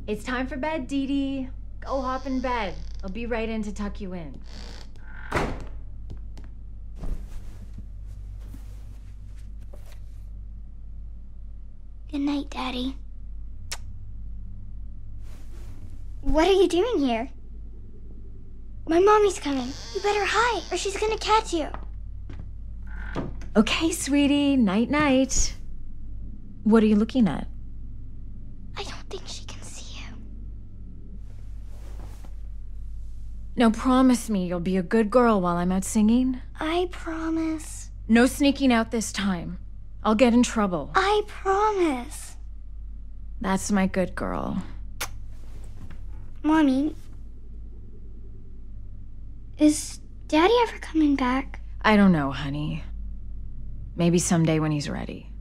It's time for bed, Dee Dee. Go hop in bed. I'll be right in to tuck you in. Good night, Daddy. What are you doing here? My mommy's coming. You better hide, or she's gonna catch you. Okay, sweetie. Night-night. What are you looking at? I don't think she can see you. Now promise me you'll be a good girl while I'm out singing. I promise. No sneaking out this time. I'll get in trouble. I promise. That's my good girl. Mommy, is Daddy ever coming back? I don't know, honey. Maybe someday when he's ready.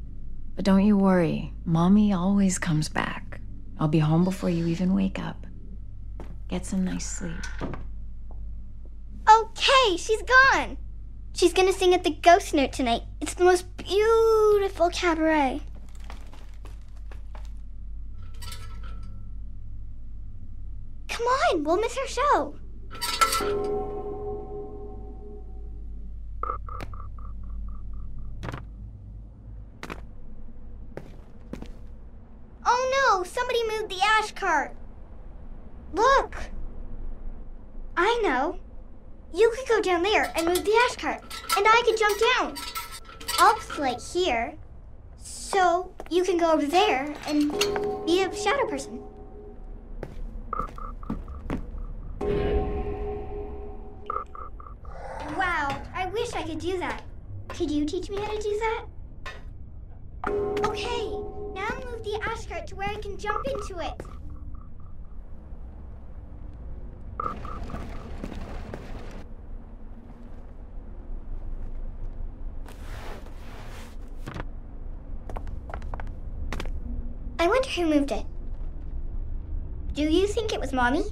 But don't you worry. Mommy always comes back. I'll be home before you even wake up. Get some nice sleep. Okay, she's gone. She's gonna sing at the Ghost Note tonight. It's the most beautiful cabaret. Come on, we'll miss her show. Oh no, somebody moved the ash cart. Look. I know. You could go down there and move the ash cart, and I could jump down. I'll play here, so you can go over there and be a shadow person. Wow, I wish I could do that. Could you teach me how to do that? Okay, now move the ash cart to where I can jump into it. I wonder who moved it. Do you think it was Mommy?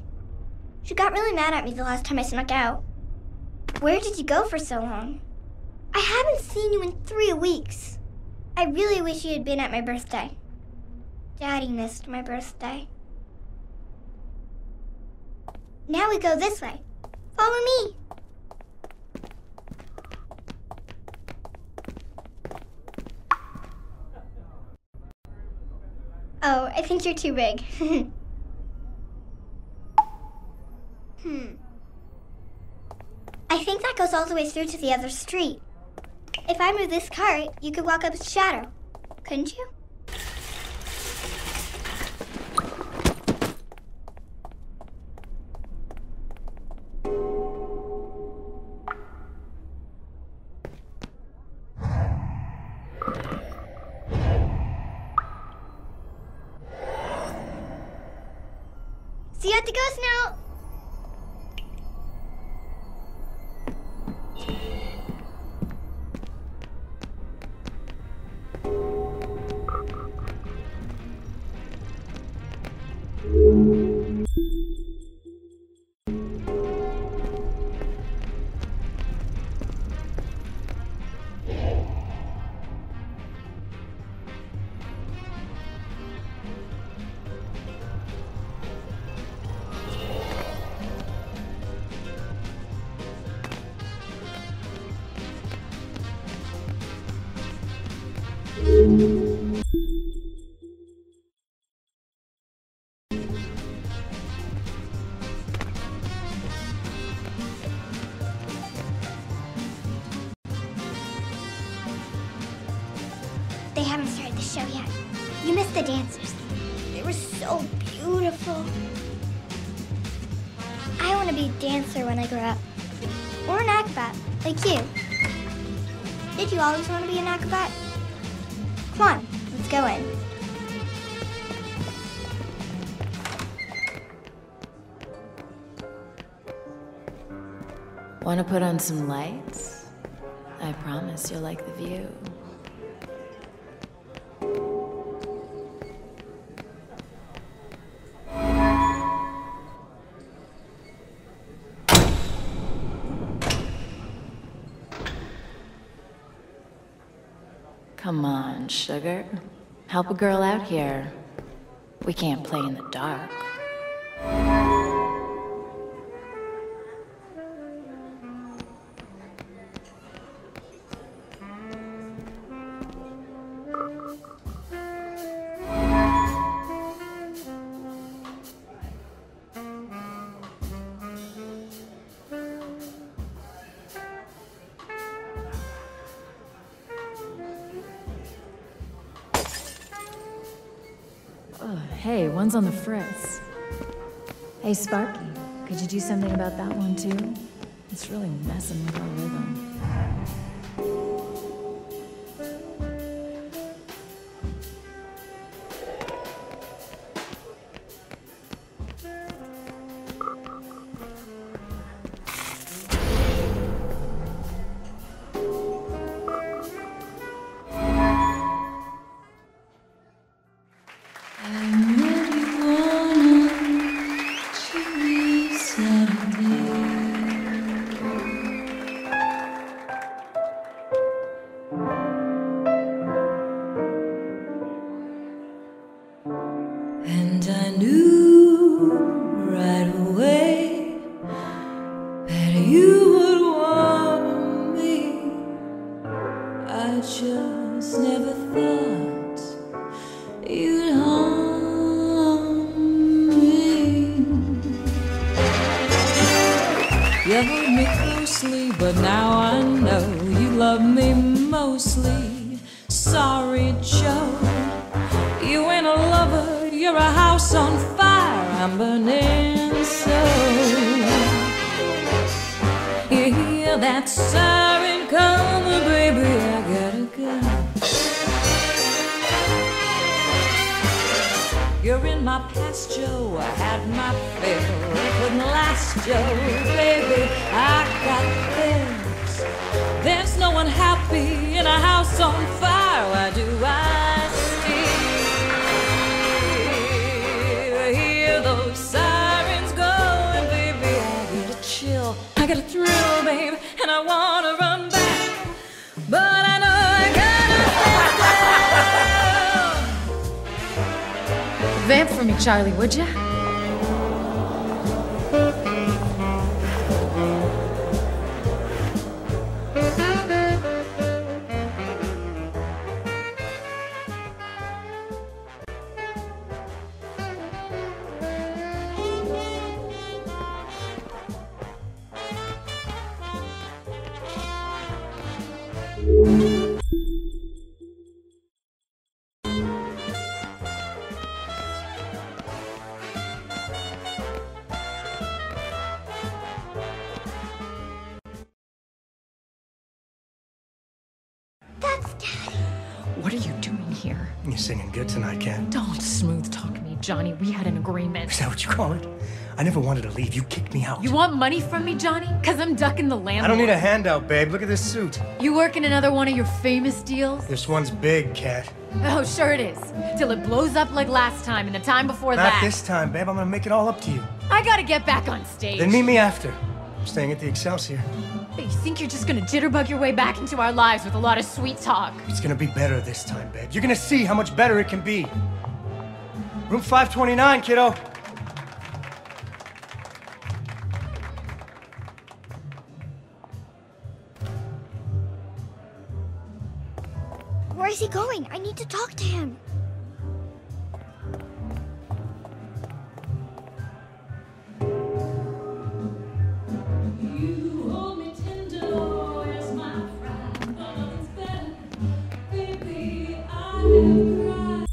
She got really mad at me the last time I snuck out. Where did you go for so long? I haven't seen you in 3 weeks. I really wish you had been at my birthday. Daddy missed my birthday. Now we go this way. Follow me. Oh, I think you're too big. I think that goes all the way through to the other street. If I move this cart, you could walk up its shadow. Couldn't you? See you at the Ghost Note! They haven't started the show yet. You missed the dancers. They were so beautiful. I want to be a dancer when I grow up. Or an acrobat, like you. Did you always want to be an acrobat? Come on, let's go in. Want to put on some lights? I promise you'll like the view. Come on, sugar. Help a girl out here. We can't play in the dark. Hey, one's on the fritz. Hey, Sparky, could you do something about that one too? It's really messing with our rhythm. And I knew right away that you would want me. I just never thought you'd harm me. You hold me closely, but now I know you love me mostly. Sorry, Joe, you ain't a lover, you're a house on fire, I'm burning so. You hear that siren coming, baby, I gotta go. You're in my past, Joe, I had my fill, it couldn't last, Joe, baby, I got this. There's no one happy in a house on fire, why do I still hear those sirens going, baby, I get a chill, I get a thrill, babe, and I wanna run back, but I know I gotta stay still. Vamp for me, Charlie, would ya? That's Daddy. What are you doing here? You're singing good tonight, Ken. Don't smooth talk me, Johnny. We had an agreement. Is that what you call it? I never wanted to leave. You kicked me out. You want money from me, Johnny? Cause I'm ducking the landlord. I don't need a handout, babe. Look at this suit. You work in another one of your famous deals? This one's big, Kat. Oh, sure it is. Till it blows up like last time and the time before Not that. this time, babe. I'm gonna make it all up to you. I gotta get back on stage. Then meet me after. I'm staying at the Excelsior. But you think you're just gonna jitterbug your way back into our lives with a lot of sweet talk? It's gonna be better this time, babe. You're gonna see how much better it can be. Room 529, kiddo. Where is he going? I need to talk to him. You hold me tender as my pride, but nothing's better, baby, I have cried.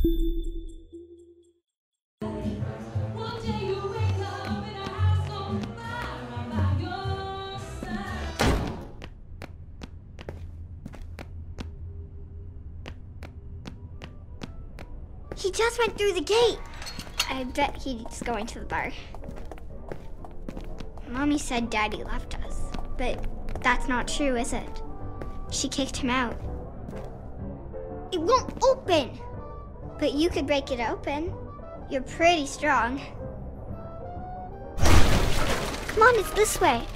One day you wake up in a house on fire, I'm by your side. He just went through the gate. I bet he's going to the bar. Mommy said Daddy left us, but that's not true, is it? She kicked him out. It won't open! But you could break it open. You're pretty strong. Come on, it's this way.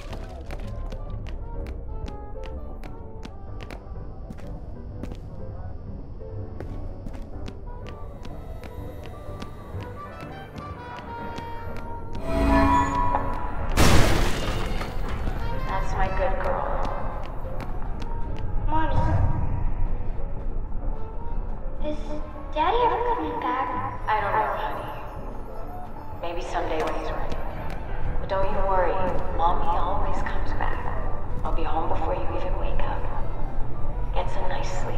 Is Daddy ever coming back? I don't know, honey. Maybe someday when he's ready. But don't you worry, Mommy always comes back. I'll be home before you even wake up. Get some nice sleep.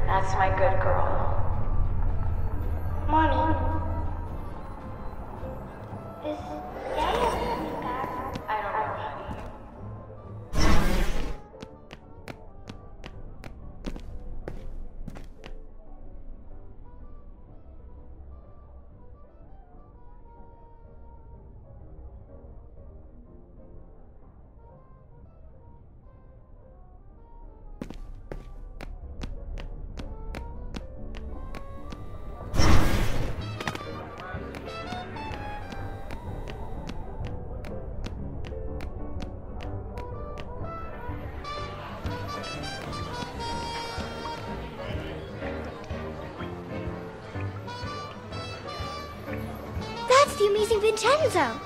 That's my good girl. Mommy. Is Daddy ever coming back? I don't know, honey. That's the amazing Vincenzo!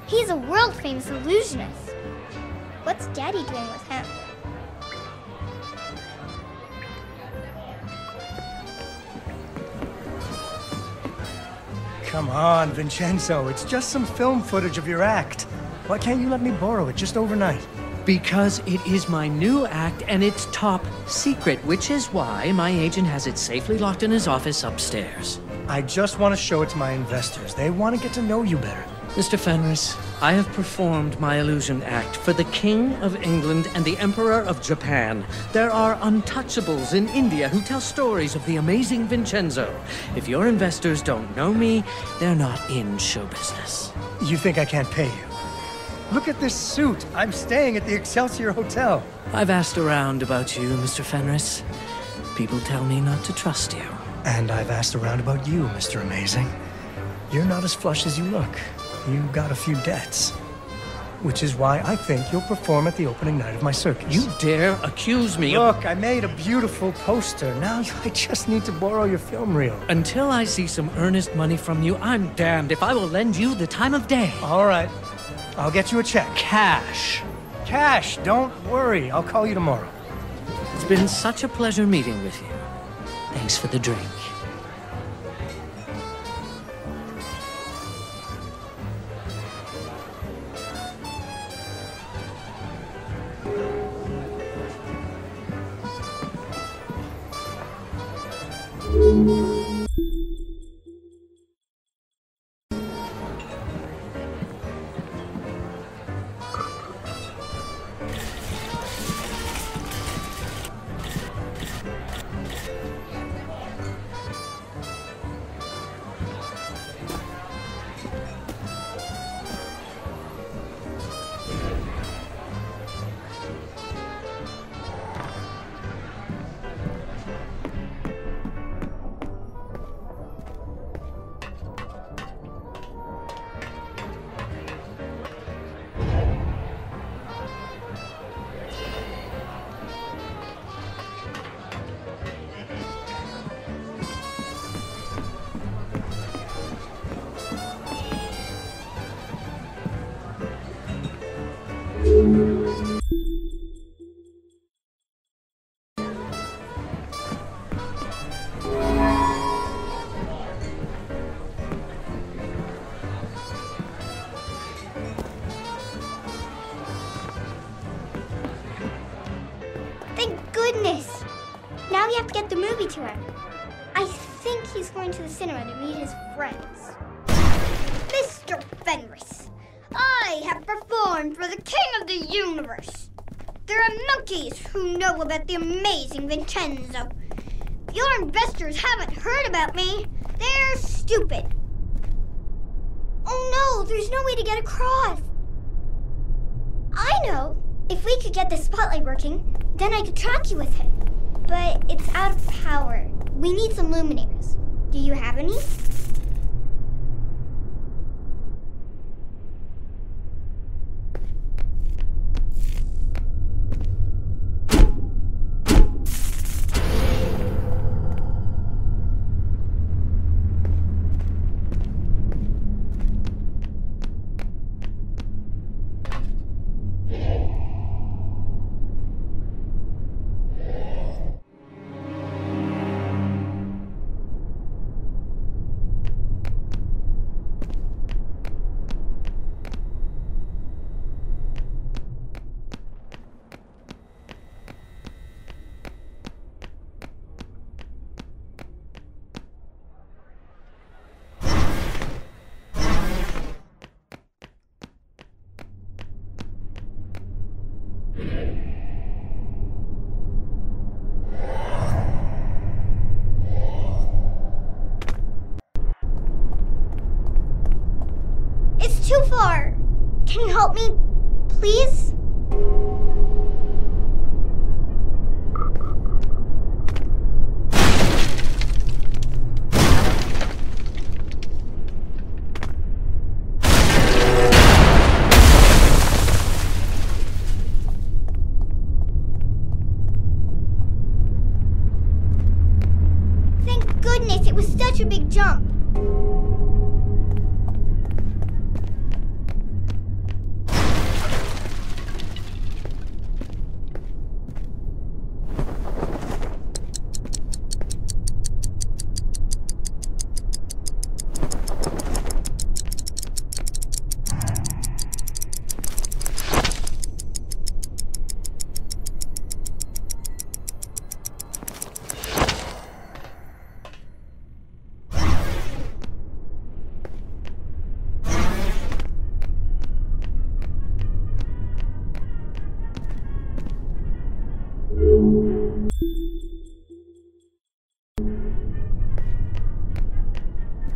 He's a world-famous illusionist. What's Daddy doing with him? Come on, Vincenzo. It's just some film footage of your act. Why can't you let me borrow it just overnight? Because it is my new act and it's top secret, which is why my agent has it safely locked in his office upstairs. I just want to show it to my investors. They want to get to know you better. Mr. Fenris, I have performed my illusion act for the King of England and the Emperor of Japan. There are untouchables in India who tell stories of the amazing Vincenzo. If your investors don't know me, they're not in show business. You think I can't pay you? Look at this suit. I'm staying at the Excelsior Hotel. I've asked around about you, Mr. Fenris. People tell me not to trust you. And I've asked around about you, Mr. Amazing. You're not as flush as you look. You got a few debts. Which is why I think you'll perform at the opening night of my circus. You dare accuse me of... Look, I made a beautiful poster. Now I just need to borrow your film reel. Until I see some earnest money from you, I'm damned if I will lend you the time of day. All right. I'll get you a check. Cash. Cash, don't worry. I'll call you tomorrow. It's been such a pleasure meeting with you. Thanks for the drink. Thank goodness! Now we have to get the movie to him. I think he's going to the cinema to meet his friends. Mr. Fenris, I have performed for the King of the Universe. There are monkeys who know about the amazing Vincenzo. If your investors haven't heard about me, they're stupid. Oh no, there's no way to get across. I know. If we could get the spotlight working, then I could track you with it. But it's out of power. We need some luminaires. Do you have any? too far. Can you help me, please? Thank goodness, it was such a big jump.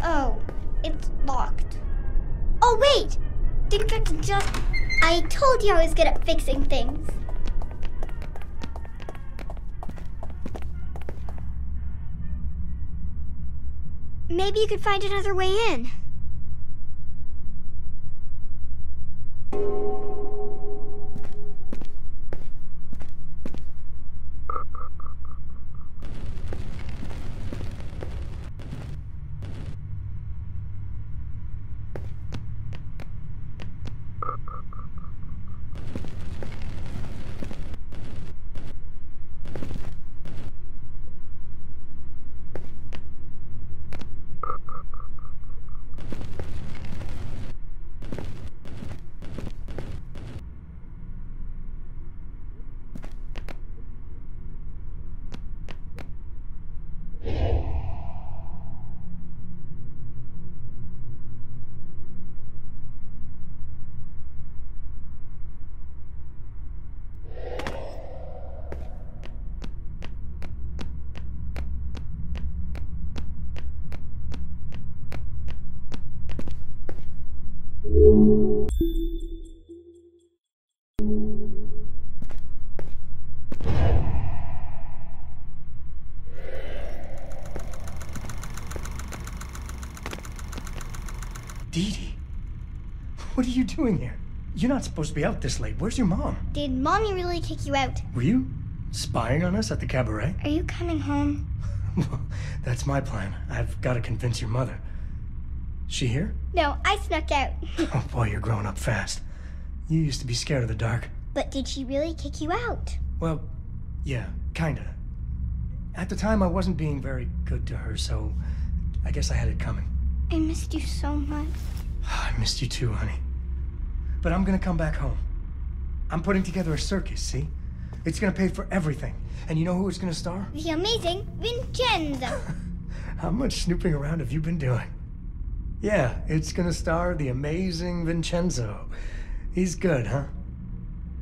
Oh, it's locked. Oh, wait! Didn't forget to just... I told you I was good at fixing things. Maybe you could find another way in. Dee Dee, what are you doing here? You're not supposed to be out this late. Where's your mom? Did Mommy really kick you out? Were you spying on us at the cabaret? Are you coming home? Well, that's my plan. I've got to convince your mother. She here? No, I snuck out. Oh boy, you're growing up fast. You used to be scared of the dark. But did she really kick you out? Well, yeah, kinda. At the time, I wasn't being very good to her, so I guess I had it coming. I missed you so much. I missed you too, honey. But I'm gonna come back home. I'm putting together a circus, see? It's gonna pay for everything. And you know who it's gonna star? The amazing Vincenzo. How much snooping around have you been doing? Yeah, it's gonna star the amazing Vincenzo. He's good, huh?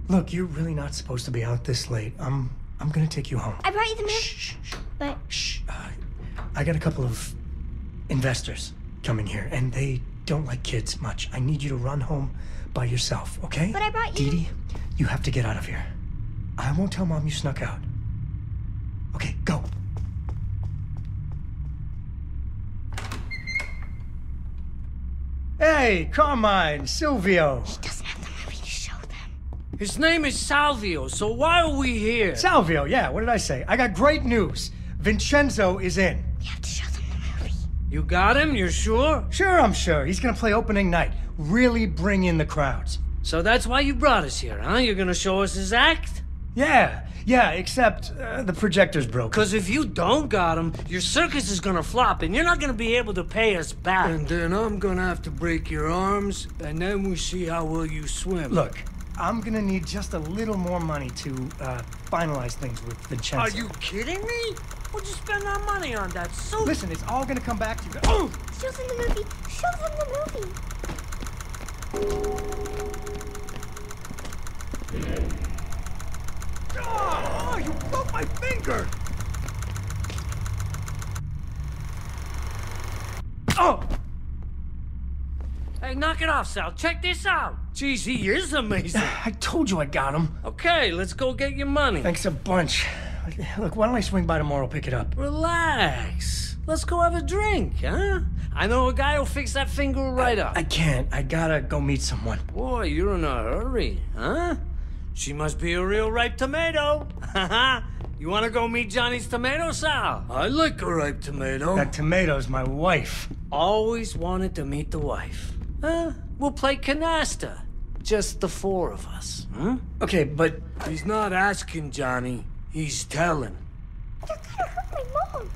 Look, you're really not supposed to be out this late. I'm gonna take you home. I brought you the milk. Shh. But Shh. I got a couple of investors coming here, and they don't like kids much. I need you to run home by yourself, okay? But I brought you... Dee Dee, you have to get out of here. I won't tell Mom you snuck out. Okay, go. Hey, Carmine, Silvio. He doesn't have the movie to show them. His name is Salvio, so why are we here? Salvio, yeah, what did I say? I got great news. Vincenzo is in. We have to show them the movie. You got him? You're sure? Sure, I'm sure. He's gonna play opening night. Really bring in the crowds. So that's why you brought us here, huh? You're gonna show us his act? Yeah, except the projector's broken. Because if you don't got him, your circus is gonna flop and you're not gonna be able to pay us back. And then I'm gonna have to break your arms, and then we see how well you swim. Look, I'm gonna need just a little more money to finalize things with Vincenzo. Are you kidding me? What'd you spend our money on? That suit? Listen, it's all gonna come back to you. Oh! Show them the movie. Show them the movie. Oh, you broke my finger! Oh! Hey, knock it off, Sal. Check this out. Jeez, he is amazing. I told you I got him. Okay, let's go get your money. Thanks a bunch. Look, why don't I swing by tomorrow, pick it up? Relax. Let's go have a drink, huh? I know a guy who'll fix that finger right up. I can't. I gotta go meet someone. Boy, you're in a hurry, huh? She must be a real ripe tomato. You wanna go meet Johnny's tomato, Sal? I like a ripe tomato. That tomato's my wife. Always wanted to meet the wife. We'll play canasta. Just the four of us, hmm? Okay, but... He's not asking, Johnny. He's telling. You're gonna hurt my mom.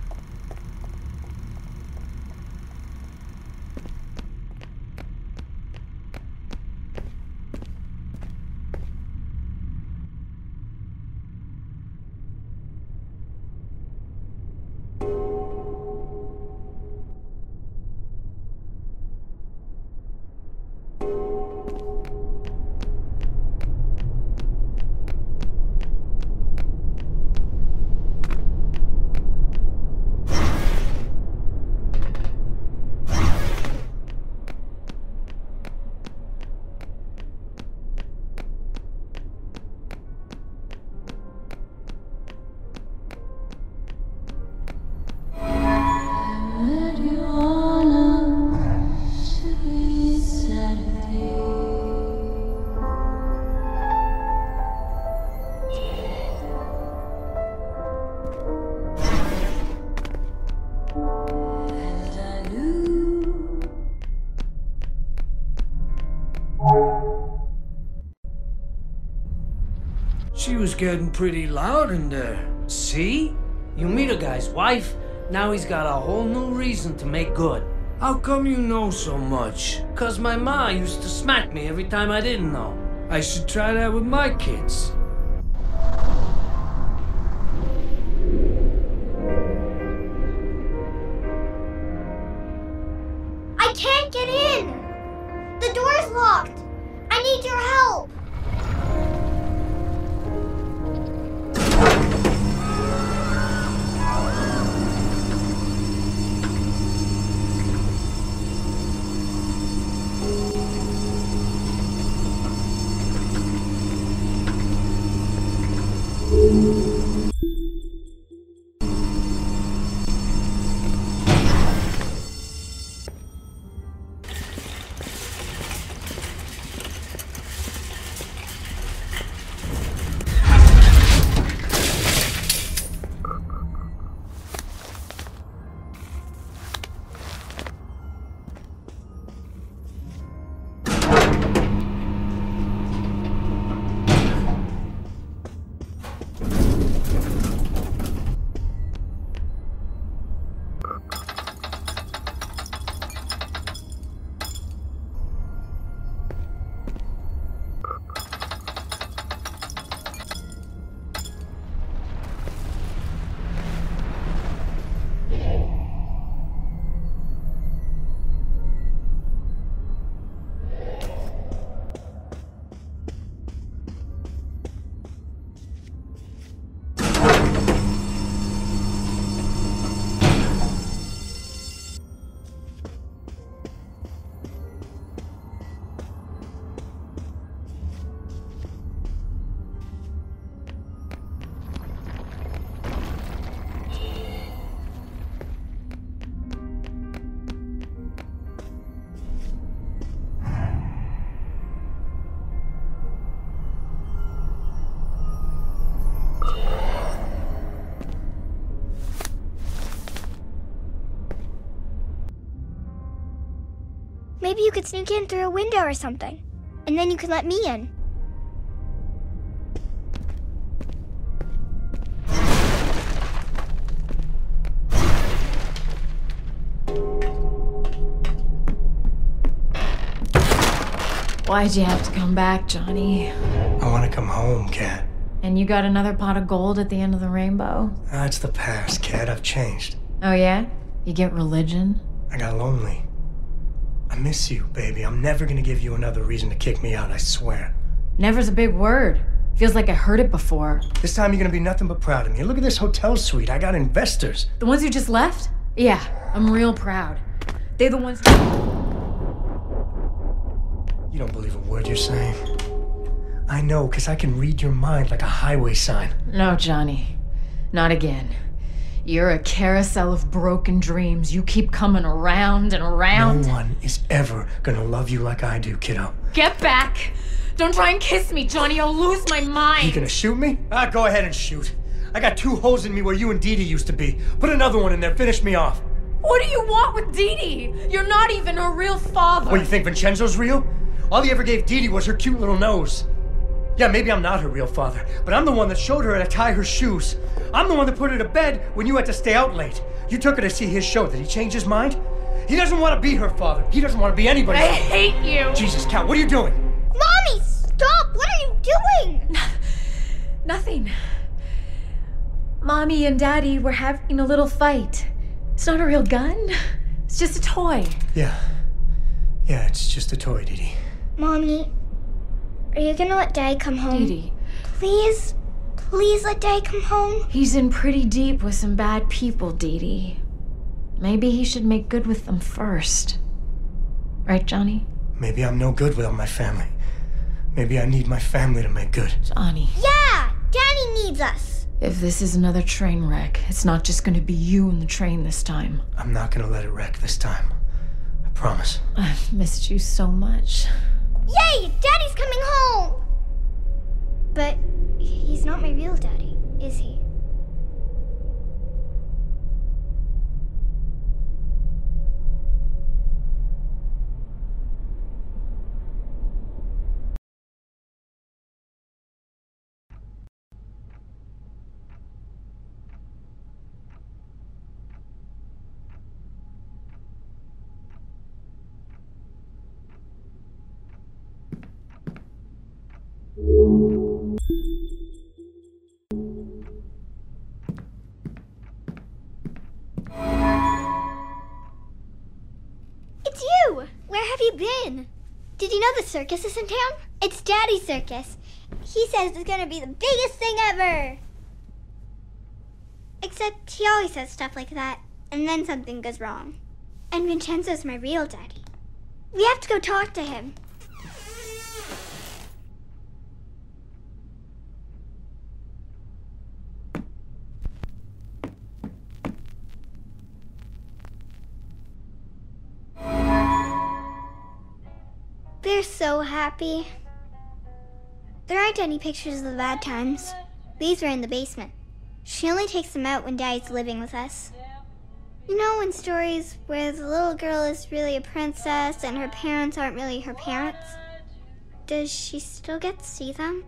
She was getting pretty loud in there. See? You meet a guy's wife, now he's got a whole new reason to make good. How come you know so much? 'Cause my ma used to smack me every time I didn't know. I should try that with my kids. I can't get in. The door's locked. I need your help. Maybe you could sneak in through a window or something, and then you could let me in. Why'd you have to come back, Johnny? I want to come home, Kat. And you got another pot of gold at the end of the rainbow? That's the past, Kat. I've changed. Oh yeah? You get religion? I got lonely. I miss you, baby. I'm never gonna give you another reason to kick me out, I swear. Never's a big word. Feels like I heard it before. This time you're gonna be nothing but proud of me. Look at this hotel suite. I got investors. The ones who just left? Yeah, I'm real proud. They're the ones... You don't believe a word you're saying. I know, because I can read your mind like a highway sign. No, Johnny. Not again. You're a carousel of broken dreams. You keep coming around and around. No one is ever gonna love you like I do, kiddo. Get back! Don't try and kiss me, Johnny. I'll lose my mind. You gonna shoot me? Go ahead and shoot. I got 2 holes in me where you and Dee Dee used to be. Put another one in there. Finish me off. What do you want with Dee Dee? You're not even her real father. What, you think Vincenzo's real? All he ever gave Dee Dee was her cute little nose. Yeah, maybe I'm not her real father, but I'm the one that showed her how to tie her shoes. I'm the one that put her to bed when you had to stay out late. You took her to see his show. Did he change his mind? He doesn't want to be her father. He doesn't want to be anybody's I father. hate you. Jesus, Cal, what are you doing? Mommy, stop! What are you doing? Nothing. Mommy and Daddy were having a little fight. It's not a real gun. It's just a toy. Yeah, it's just a toy, Dee Dee. Mommy, are you gonna let Daddy come home? Dee Dee. Please let Daddy come home. He's in pretty deep with some bad people, Dee Dee. Maybe he should make good with them first. Right, Johnny? Maybe I'm no good without my family. Maybe I need my family to make good. Johnny. Yeah, Daddy needs us. If this is another train wreck, it's not just gonna be you and the train this time. I'm not gonna let it wreck this time. I promise. I've missed you so much. Yay! Daddy's coming home! But he's not my real daddy, is he? It's you! Where have you been? Did you know the circus is in town? It's Daddy's circus. He says it's gonna be the biggest thing ever! Except he always says stuff like that, and then something goes wrong. And Vincenzo's my real daddy. We have to go talk to him. They're so happy. There aren't any pictures of the bad times. These were in the basement. She only takes them out when Daddy's living with us. You know, in stories where the little girl is really a princess and her parents aren't really her parents? Does she still get to see them?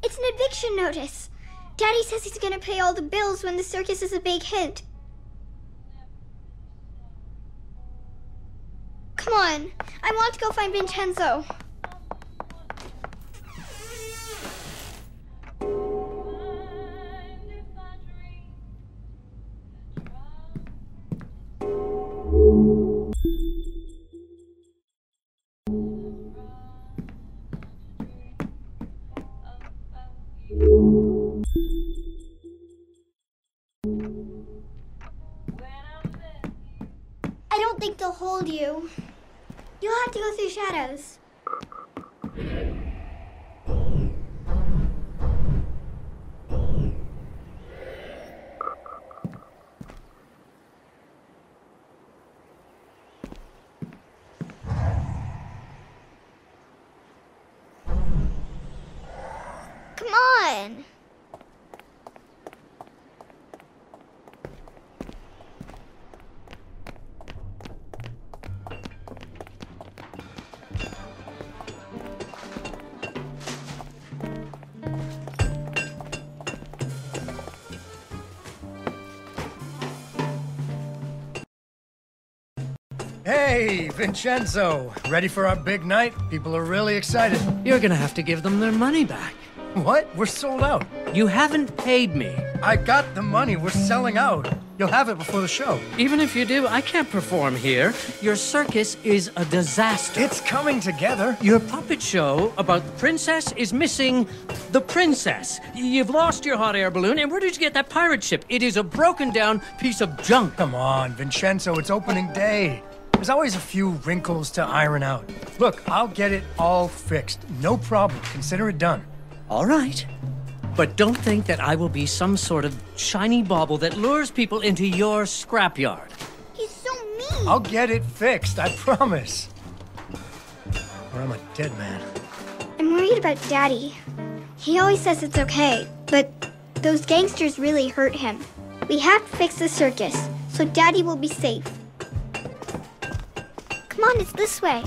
It's an eviction notice. Daddy says he's gonna pay all the bills when the circus is a big hit. Come on, I want to go find Vincenzo. I don't think they'll hold you. You'll have to go through shadows. Come on. Hey, Vincenzo. Ready for our big night? People are really excited. You're gonna have to give them their money back. What? We're sold out. You haven't paid me. I got the money. We're selling out. You'll have it before the show. Even if you do, I can't perform here. Your circus is a disaster. It's coming together. Your puppet show about the princess is missing the princess. You've lost your hot air balloon, and where did you get that pirate ship? It is a broken down piece of junk. Come on, Vincenzo, it's opening day. There's always a few wrinkles to iron out. Look, I'll get it all fixed. No problem. Consider it done. All right. But don't think that I will be some sort of shiny bauble that lures people into your scrapyard. He's so mean. I'll get it fixed, I promise. Or I'm a dead man. I'm worried about Daddy. He always says it's okay, but those gangsters really hurt him. We have to fix the circus, so Daddy will be safe. Come on, it's this way.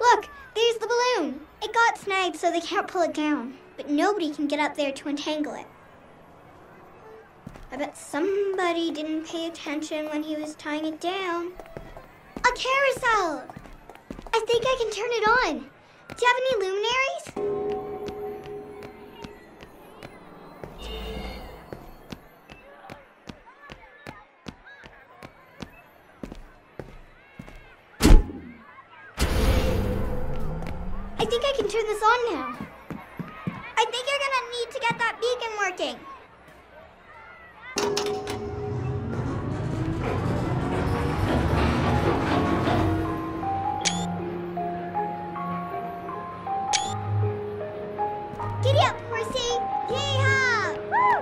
Look, there's the balloon. It got snagged so they can't pull it down, but nobody can get up there to untangle it. I bet somebody didn't pay attention when he was tying it down. A carousel! I think I can turn it on. Do you have any luminaries? I think I can turn this on now. I think you're gonna need to get that beacon working. Giddy up, horsey! Yeehaw! Woo!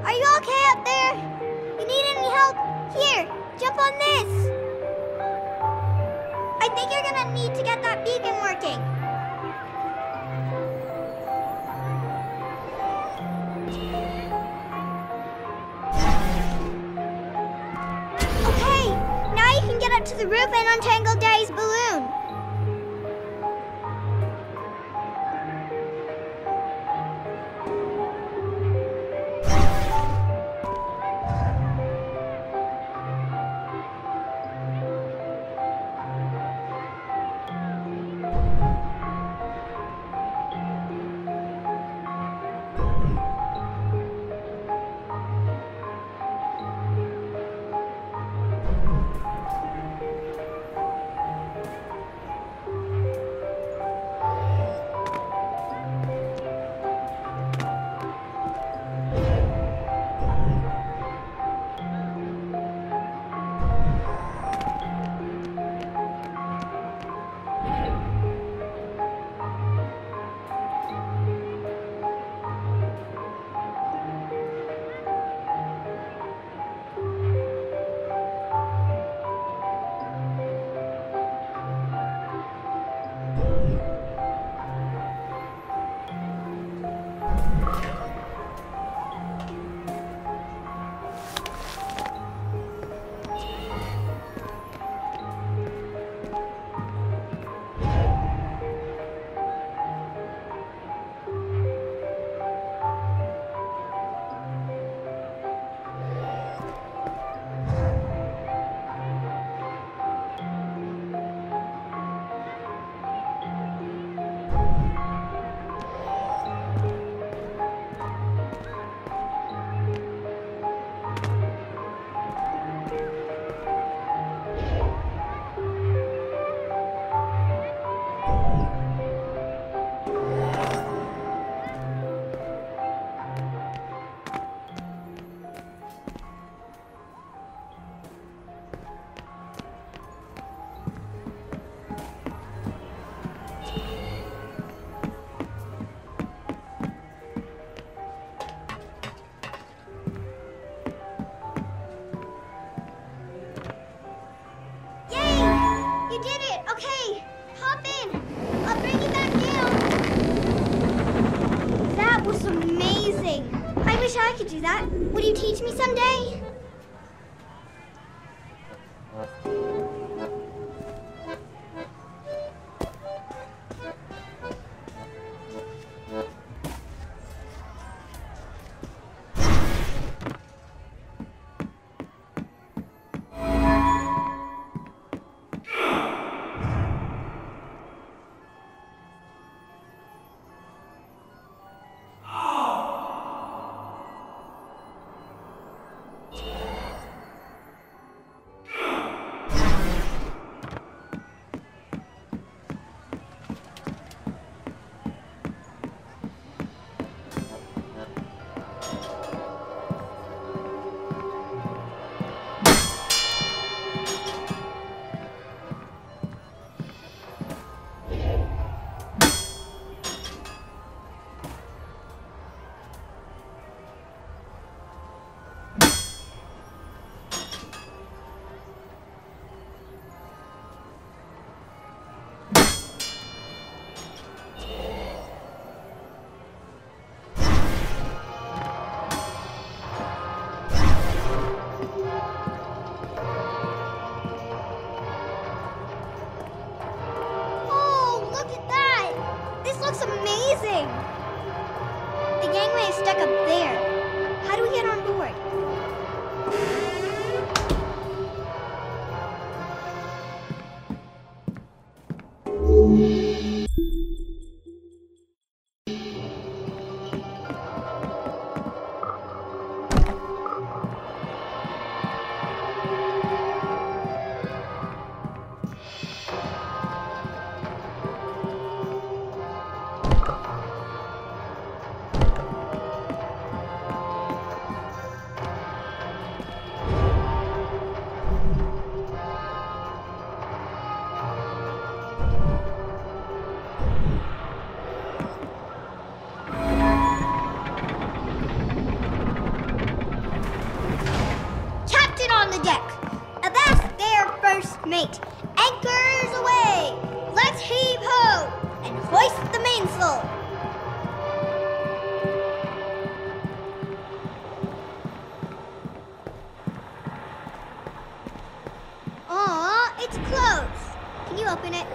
Are you okay up there? You need any help? Here, jump on this. I think you're gonna need to get that beacon working. Okay, now you can get up to the roof and untangle Daddy's balloon. was amazing. I wish I could do that. Would you teach me someday? The gangway is stuck up there. How do we get on board? Mate, anchors away! Let's heave ho and hoist the mainsail! Aw, it's closed. Can you open it?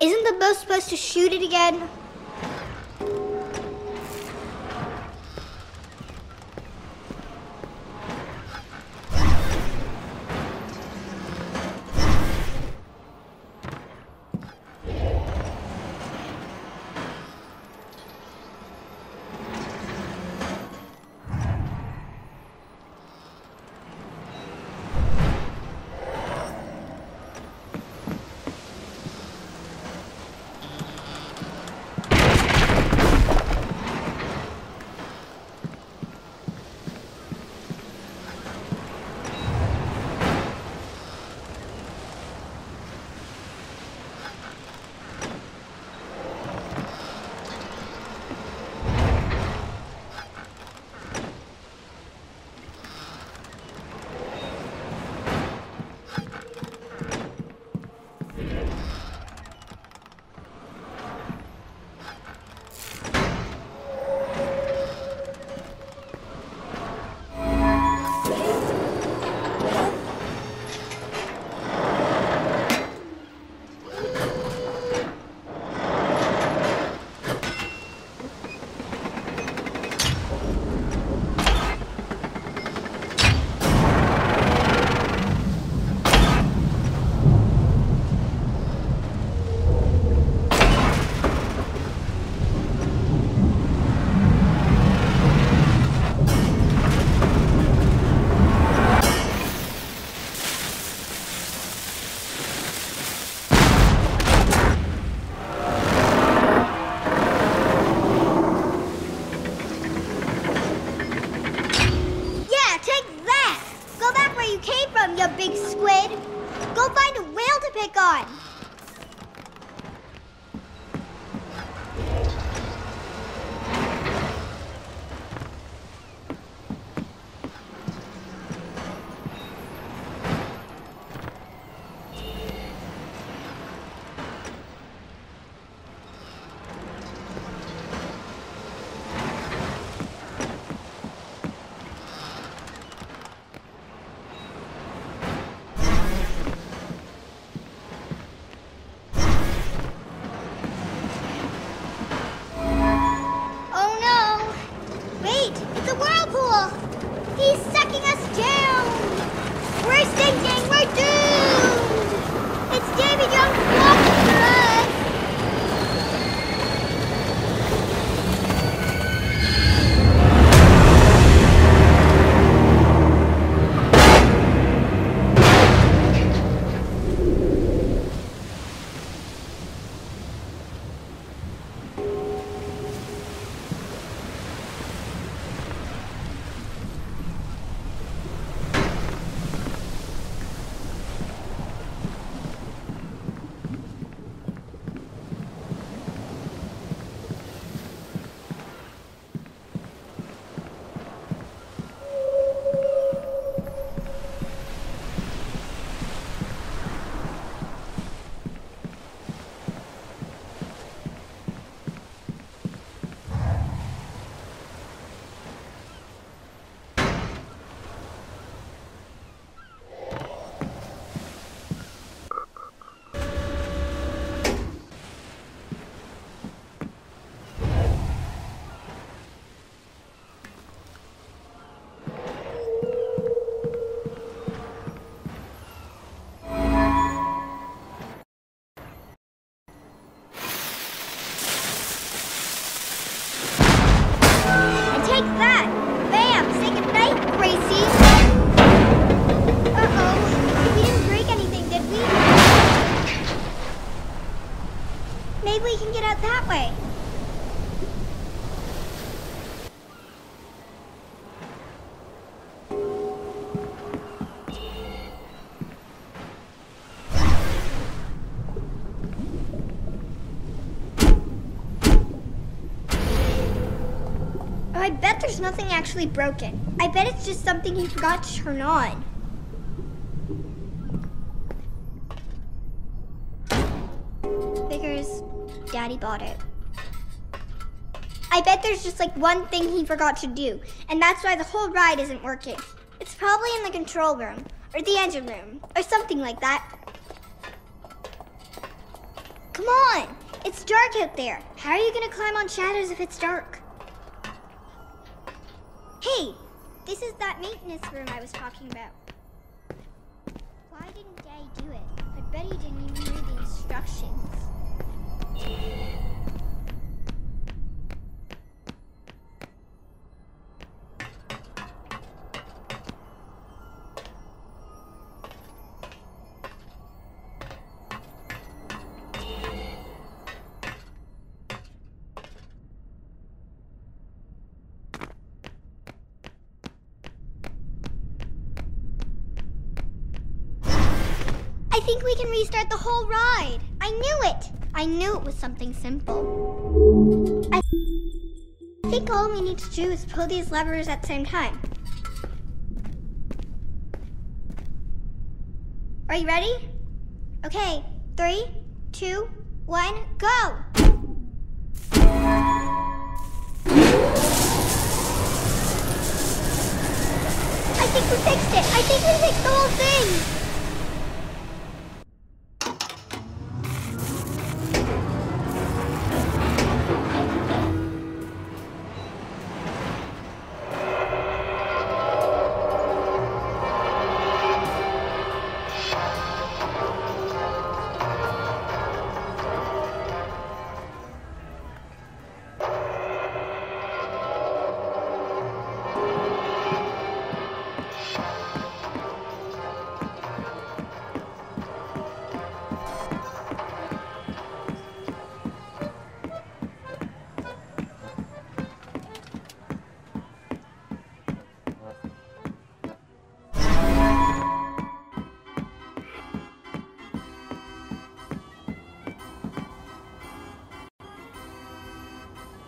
Isn't the bow supposed to shoot it again? Big squid. Go find a whale to pick on. I bet there's nothing actually broken. I bet it's just something he forgot to turn on. Figures Daddy bought it. I bet there's just like one thing he forgot to do, and that's why the whole ride isn't working. It's probably in the control room, or the engine room, or something like that. Come on! It's dark out there. How are you gonna climb on shadows if it's dark? Hey! This is that maintenance room I was talking about. Why didn't Daddy do it? I bet he didn't even read the instructions. I think we can restart the whole ride. I knew it. I knew it was something simple. I think all we need to do is pull these levers at the same time. Are you ready? Okay, 3, 2, 1, go! I think we fixed it. I think we fixed the whole thing.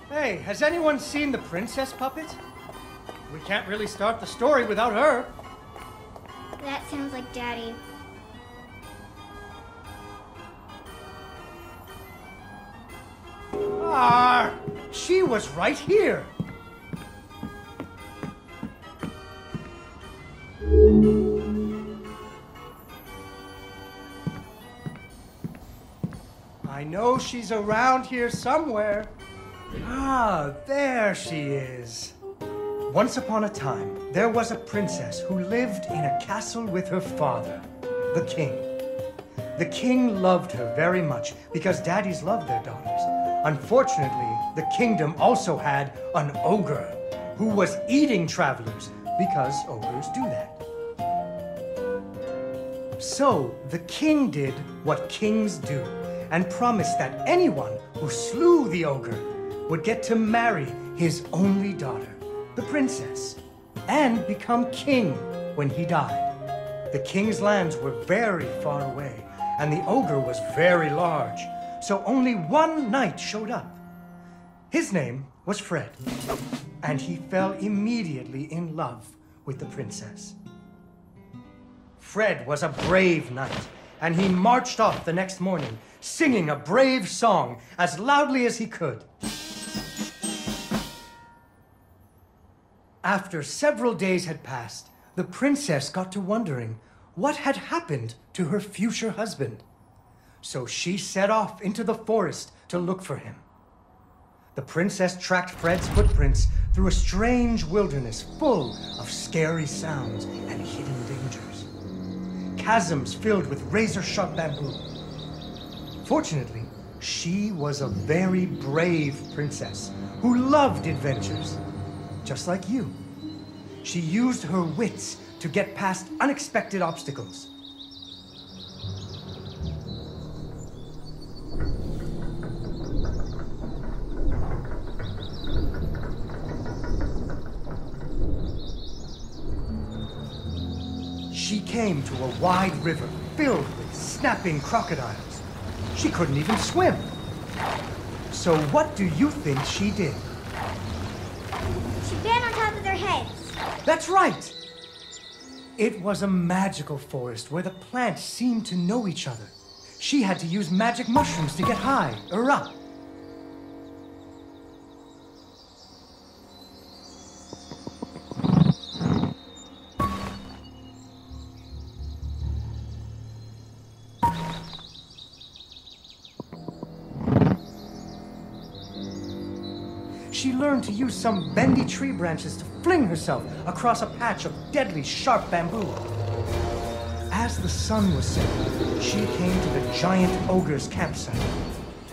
Hey, has anyone seen the princess puppet? We can't really start the story without her. That sounds like Daddy. She was right here. I know she's around here somewhere. There she is. Once upon a time, there was a princess who lived in a castle with her father, the king. The king loved her very much because daddies loved their daughters. Unfortunately, the kingdom also had an ogre who was eating travelers because ogres do that. So the king did what kings do and promised that anyone who slew the ogre would get to marry his only daughter, the princess, and become king when he died. The king's lands were very far away, and the ogre was very large, so only one knight showed up. His name was Fred, and he fell immediately in love with the princess. Fred was a brave knight, and he marched off the next morning, singing a brave song as loudly as he could. After several days had passed, the princess got to wondering what had happened to her future husband. So she set off into the forest to look for him. The princess tracked Fred's footprints through a strange wilderness full of scary sounds and hidden dangers. Chasms filled with razor-sharp bamboo. Fortunately, she was a very brave princess who loved adventures. Just like you. She used her wits to get past unexpected obstacles. She came to a wide river filled with snapping crocodiles. She couldn't even swim. So what do you think she did? She ran on top of their heads. That's right! It was a magical forest where the plants seemed to know each other. She had to use magic mushrooms to get high or up. she learned to use some bendy tree branches to fling herself across a patch of deadly sharp bamboo. As the sun was setting, she came to the giant ogre's campsite.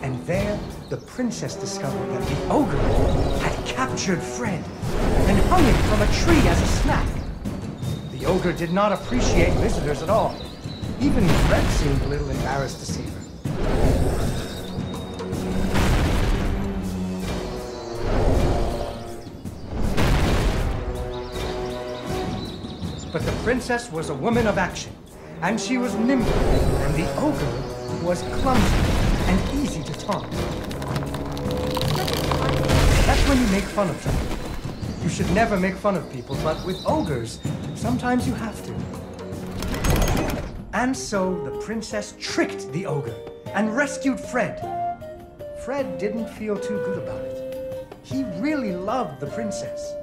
And there, the princess discovered that the ogre had captured Fred and hung him from a tree as a snack. The ogre did not appreciate visitors at all. Even Fred seemed a little embarrassed to see her. But the princess was a woman of action, and she was nimble, and the ogre was clumsy and easy to taunt. That's when you make fun of them. You should never make fun of people, but with ogres, sometimes you have to. And so the princess tricked the ogre and rescued Fred. Fred didn't feel too good about it. He really loved the princess.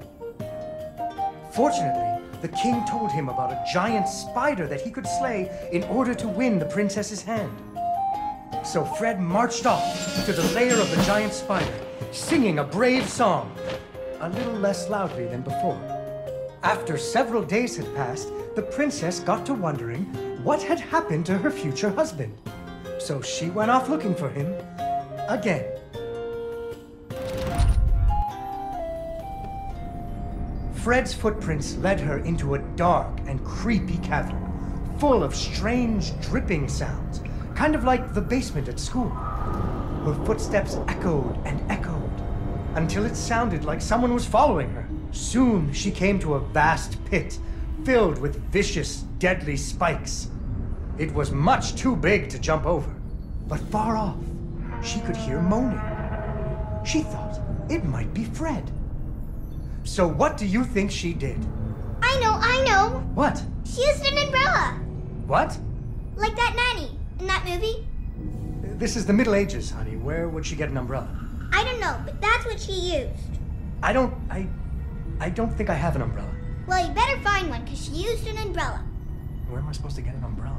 Fortunately, the king told him about a giant spider that he could slay in order to win the princess's hand. So Fred marched off to the lair of the giant spider, singing a brave song, a little less loudly than before. After several days had passed, the princess got to wondering what had happened to her future husband. So she went off looking for him again. Fred's footprints led her into a dark and creepy cavern, full of strange dripping sounds, kind of like the basement at school. Her footsteps echoed and echoed, until it sounded like someone was following her. Soon she came to a vast pit, filled with vicious, deadly spikes. It was much too big to jump over, but far off, she could hear moaning. She thought it might be Fred. So what do you think she did? I know. What? She used an umbrella. What? Like that nanny in that movie. This is the Middle Ages, honey. Where would she get an umbrella? I don't know, but that's what she used. I don't think I have an umbrella. Well, you better find one, because she used an umbrella. Where am I supposed to get an umbrella?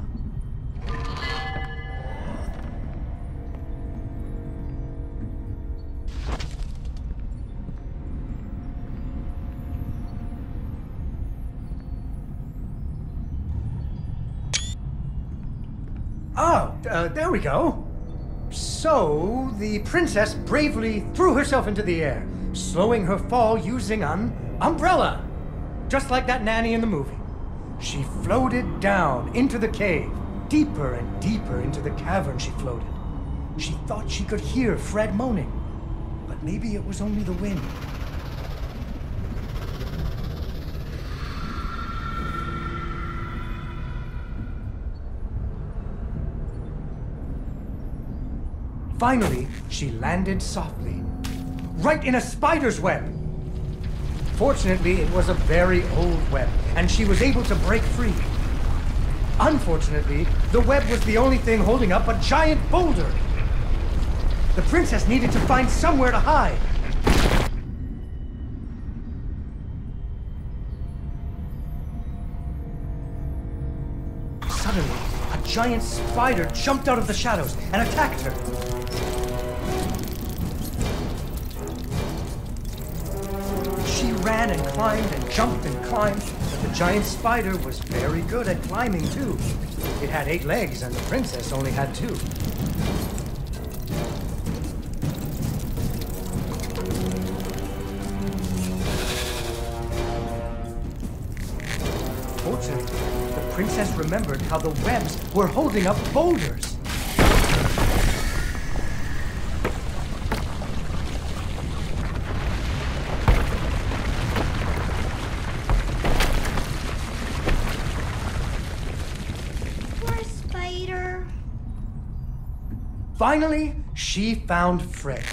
Oh, there we go. So, the princess bravely threw herself into the air, slowing her fall using an umbrella. Just like that nanny in the movie. She floated down into the cave. Deeper and deeper into the cavern she floated. She thought she could hear Fred moaning, but maybe it was only the wind. Finally, she landed softly, right in a spider's web. Fortunately, it was a very old web, and she was able to break free. Unfortunately, the web was the only thing holding up a giant boulder. The princess needed to find somewhere to hide. Suddenly, a giant spider jumped out of the shadows and attacked her. She ran and climbed and jumped and climbed, but the giant spider was very good at climbing too. It had 8 legs and the princess only had 2. Fortunately, the princess remembered how the webs were holding up boulders. Finally, she found Fred.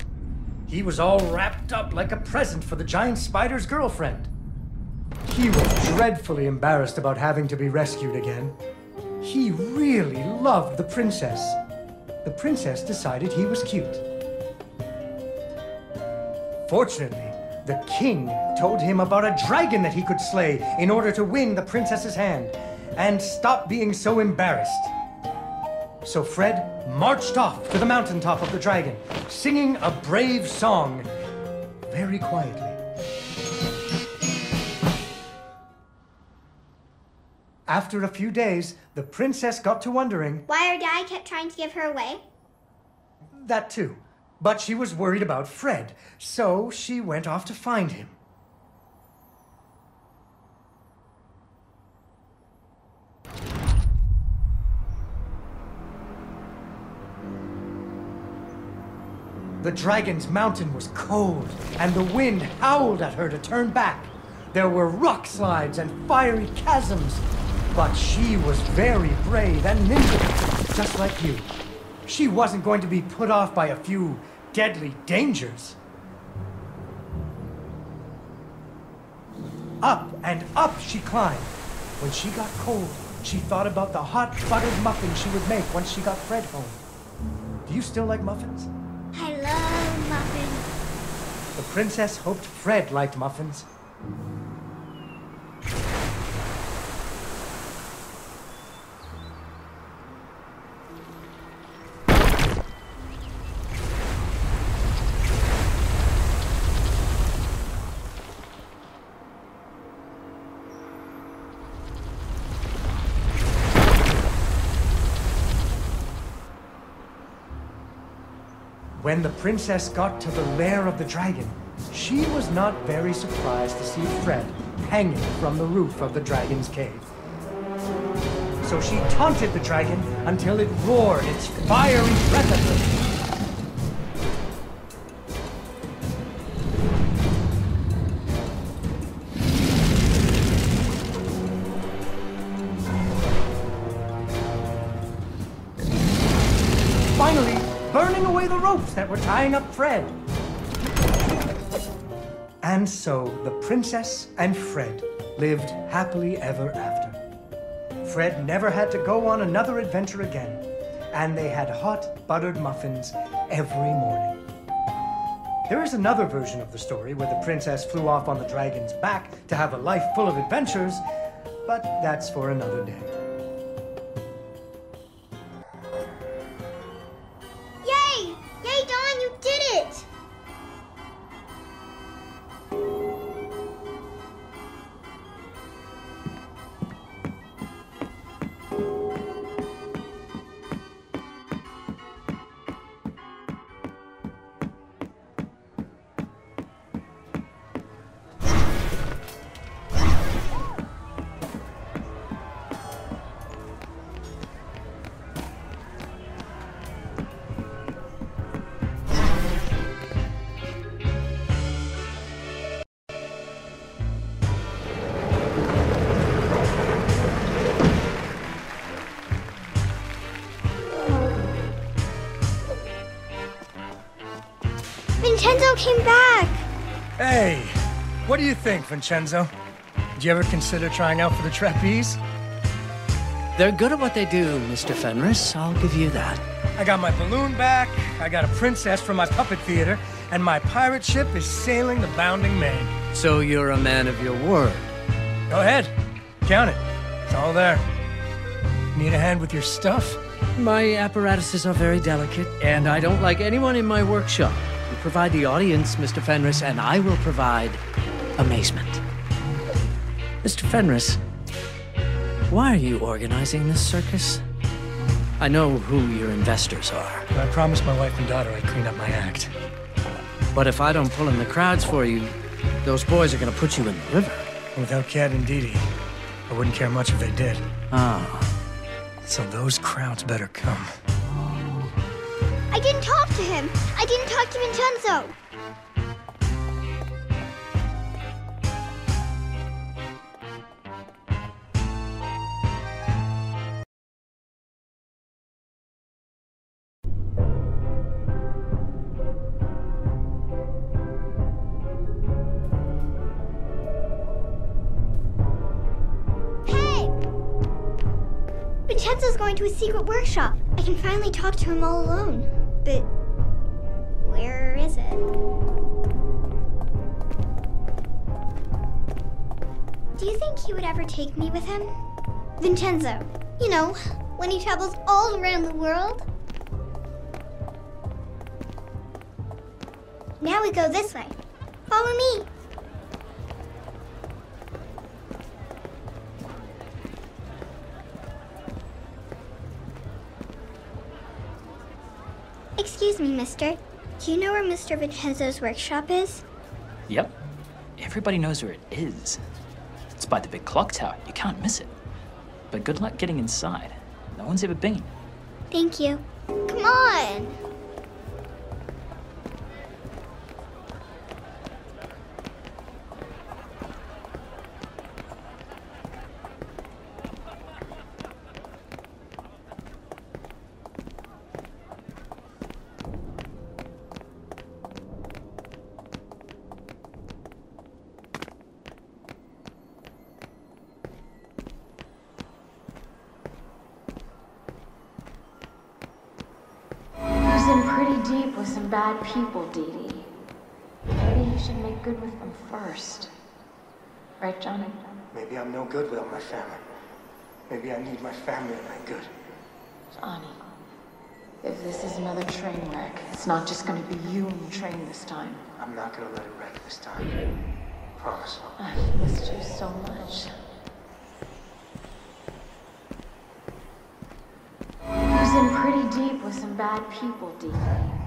He was all wrapped up like a present for the giant spider's girlfriend. He was dreadfully embarrassed about having to be rescued again. He really loved the princess. The princess decided he was cute. Fortunately, the king told him about a dragon that he could slay in order to win the princess's hand and stop being so embarrassed. So Fred marched off to the mountaintop of the dragon, singing a brave song, very quietly. After a few days, the princess got to wondering why her dad kept trying to give her away. that too. But she was worried about Fred, so she went off to find him. The dragon's mountain was cold, and the wind howled at her to turn back. There were rock slides and fiery chasms, but she was very brave and nimble, just like you. She wasn't going to be put off by a few deadly dangers. Up and up she climbed. When she got cold, she thought about the hot buttered muffins she would make once she got Fred home. Do you still like muffins? I love muffins. The princess hoped Fred liked muffins. When the princess got to the lair of the dragon, she was not very surprised to see Fred hanging from the roof of the dragon's cave. So she taunted the dragon until it roared its fiery breath at her. Finally, burning away the ropes that were tying up Fred. And so the princess and Fred lived happily ever after. Fred never had to go on another adventure again, and they had hot buttered muffins every morning. There is another version of the story where the princess flew off on the dragon's back to have a life full of adventures, but that's for another day. Vincenzo came back! Hey, what do you think, Vincenzo? Did you ever consider trying out for the trapeze? They're good at what they do, Mr. Fenris. I'll give you that. I got my balloon back, I got a princess from my puppet theater, and my pirate ship is sailing the bounding main. So you're a man of your word. Go ahead, count it. It's all there. Need a hand with your stuff? My apparatuses are very delicate, and I don't like anyone in my workshop. You provide the audience, Mr. Fenris, and I will provide amazement. Mr. Fenris, why are you organizing this circus? I know who your investors are. I promised my wife and daughter I'd clean up my act. But if I don't pull in the crowds for you, those boys are gonna put you in the river. Without Cat and Dee Dee, I wouldn't care much if they did. Ah. So those crowds better come. I didn't talk to him. I didn't talk to Vincenzo. Hey! Vincenzo's going to his secret workshop. I can finally talk to him all alone. But where is it? Do you think he would ever take me with him? Vincenzo, you know, when he travels all around the world. Now we go this way. Follow me. Excuse me, mister. Do you know where Mr. Vincenzo's workshop is? Yep. Everybody knows where it is. It's by the big clock tower. You can't miss it. But good luck getting inside. No one's ever been. Thank you. Come on! Deep with some bad people, Dee Dee. Maybe you should make good with them first. Right, Johnny? Maybe I'm no good without my family. Maybe I need my family to make good. Johnny, if this is another train wreck, it's not just gonna be you and the train this time. I'm not gonna let it wreck this time. Promise. I missed you so much. He's in pretty deep with some bad people, Dee Dee.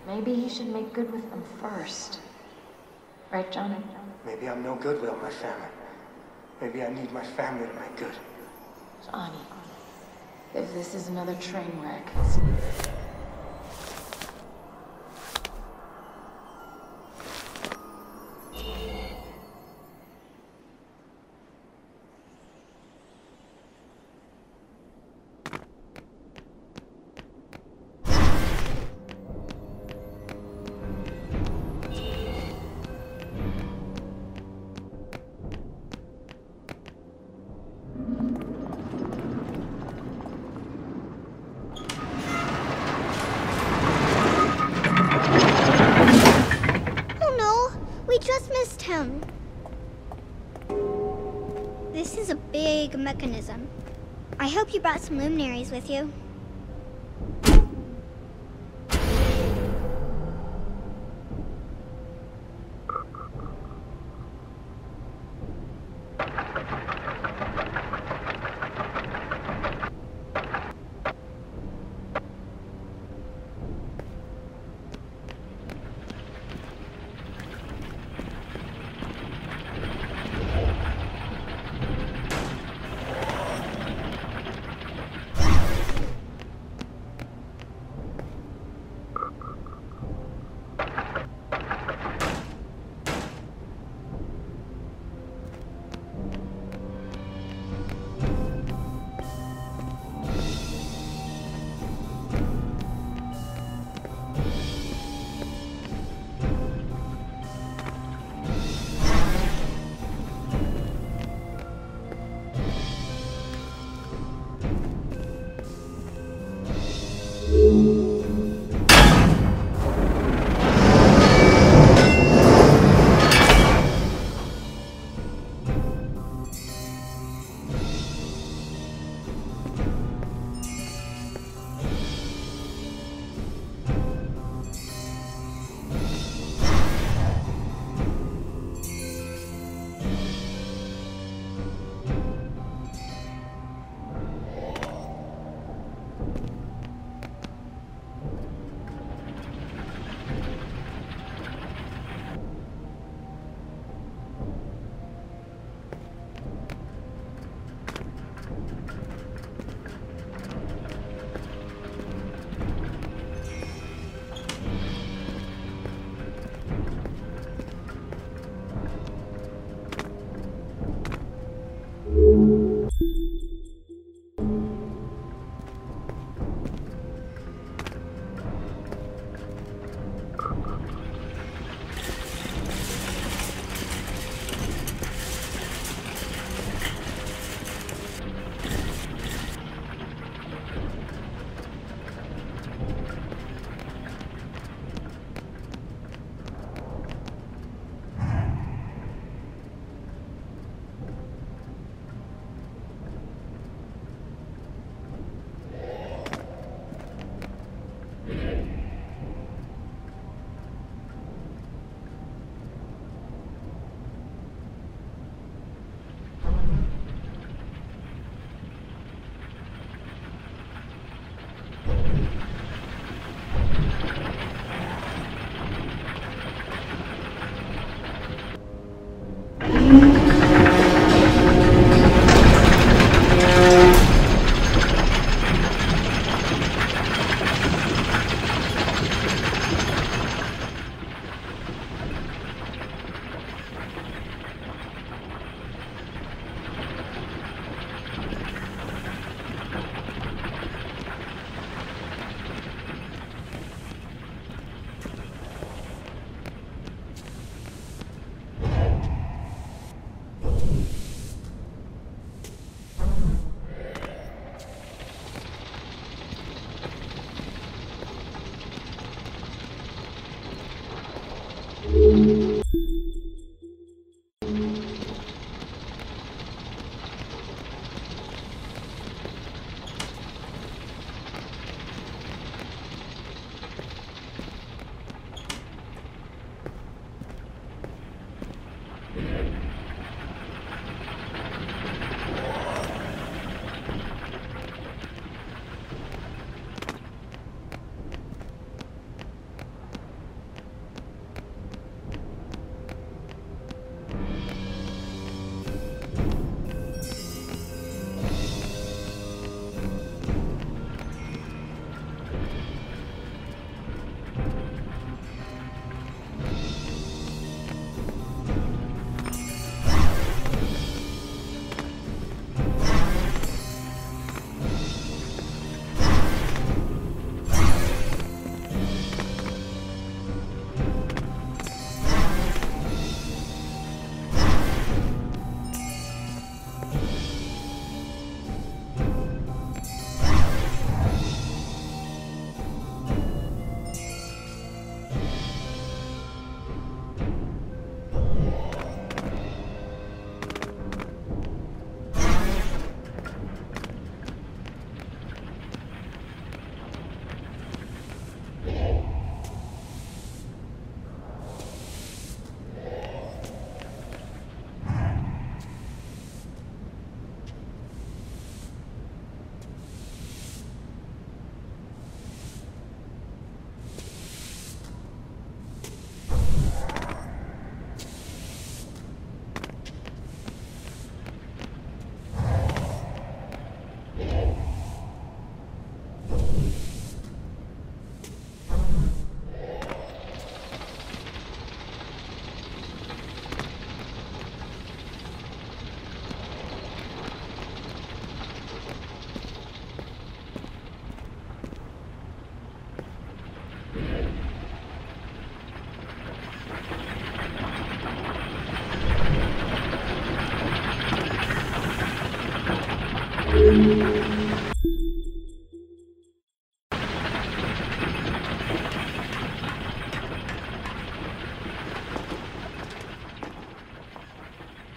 Maybe he should make good with them first. Right, Johnny? Maybe I'm no good without my family. Maybe I need my family to make good. Johnny, if this is another train wreck, him. This is a big mechanism. I hope you brought some luminaries with you.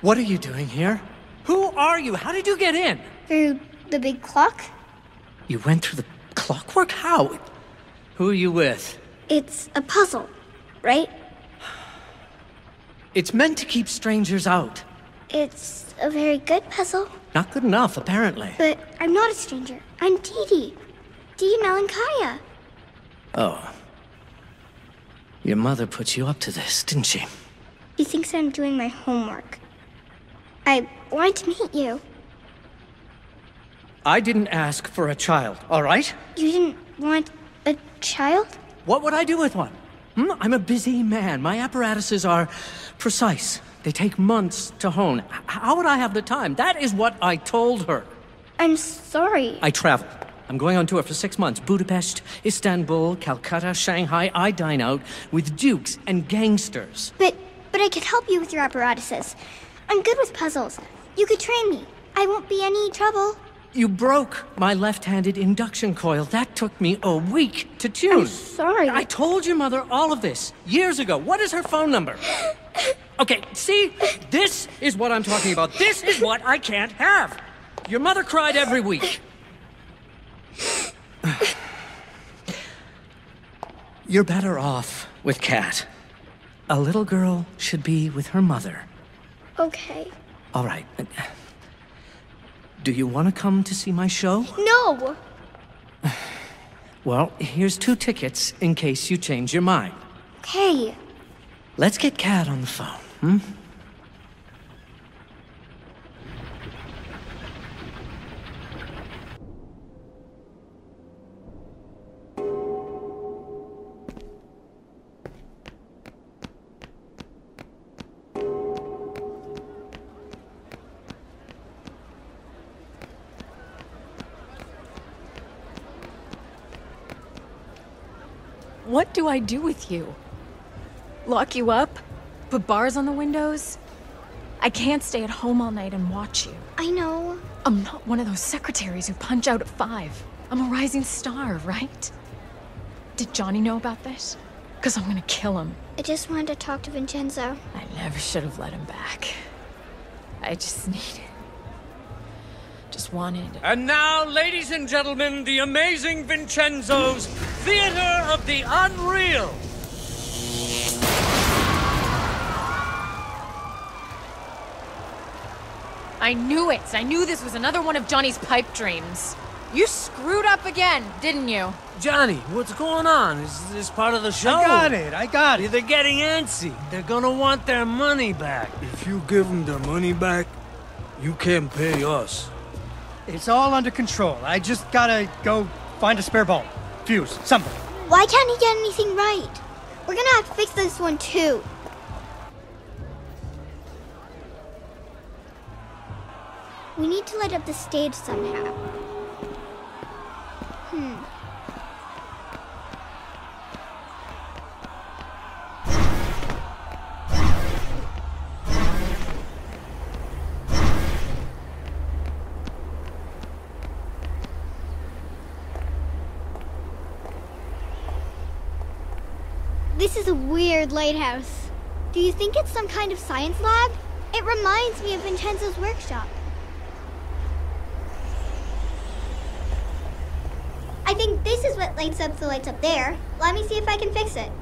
What are you doing here? Who are you? How did you get in? Through the big clock? You went through the clockwork? How? Who are you with? It's a puzzle, right? It's meant to keep strangers out. It's a very good puzzle. Not good enough, apparently. But I'm not a stranger. I'm Dee Dee Melankaya. Oh. Your mother put you up to this, didn't she? She thinks I'm doing my homework. I wanted to meet you. I didn't ask for a child, all right? You didn't want a child? What would I do with one? I'm a busy man. My apparatuses are precise. They take months to hone. How would I have the time? That is what I told her. I'm sorry. I travel. I'm going on tour for 6 months. Budapest, Istanbul, Calcutta, Shanghai. I dine out with dukes and gangsters. But I could help you with your apparatuses. I'm good with puzzles. You could train me. I won't be any trouble. You broke my left-handed induction coil. That took me a week to tune. I'm sorry. I told your mother all of this years ago. What is her phone number? Okay, see? This is what I'm talking about. This is what I can't have. Your mother cried every week. You're better off with Kat. A little girl should be with her mother. Okay. All right. Do you want to come to see my show? No! Well, here's 2 tickets in case you change your mind. Okay. Let's get Kat on the phone, What do I do with you? Lock you up? Put bars on the windows? I can't stay at home all night and watch you. I know. I'm not one of those secretaries who punch out at 5. I'm a rising star, right? Did Johnny know about this? Because I'm gonna kill him. I just wanted to talk to Vincenzo. I never should have let him back. I just wanted... And now, ladies and gentlemen, the amazing Vincenzo's Theater of the Unreal. I knew it! I knew this was another one of Johnny's pipe dreams. You screwed up again, didn't you? Johnny, what's going on? Is this part of the show? I got it. They're getting antsy. They're gonna want their money back. If you give them their money back, you can't pay us. It's all under control. I just gotta go find a spare bulb, fuse, something. Why can't he get anything right? We're gonna have to fix this one too. We need to light up the stage somehow. This is a weird lighthouse. Do you think it's some kind of science lab? It reminds me of Vincenzo's workshop. I think this is what lights up the lights up there. Let me see if I can fix it.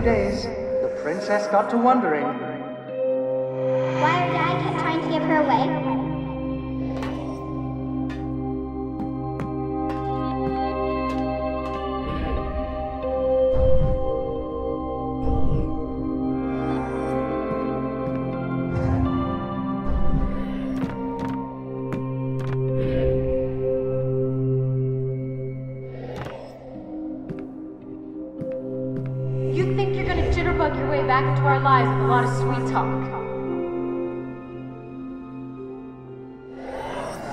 few days, the princess got to wondering. Why her dad kept trying to give her away? You think you're gonna jitterbug your way back into our lives with a lot of sweet talk?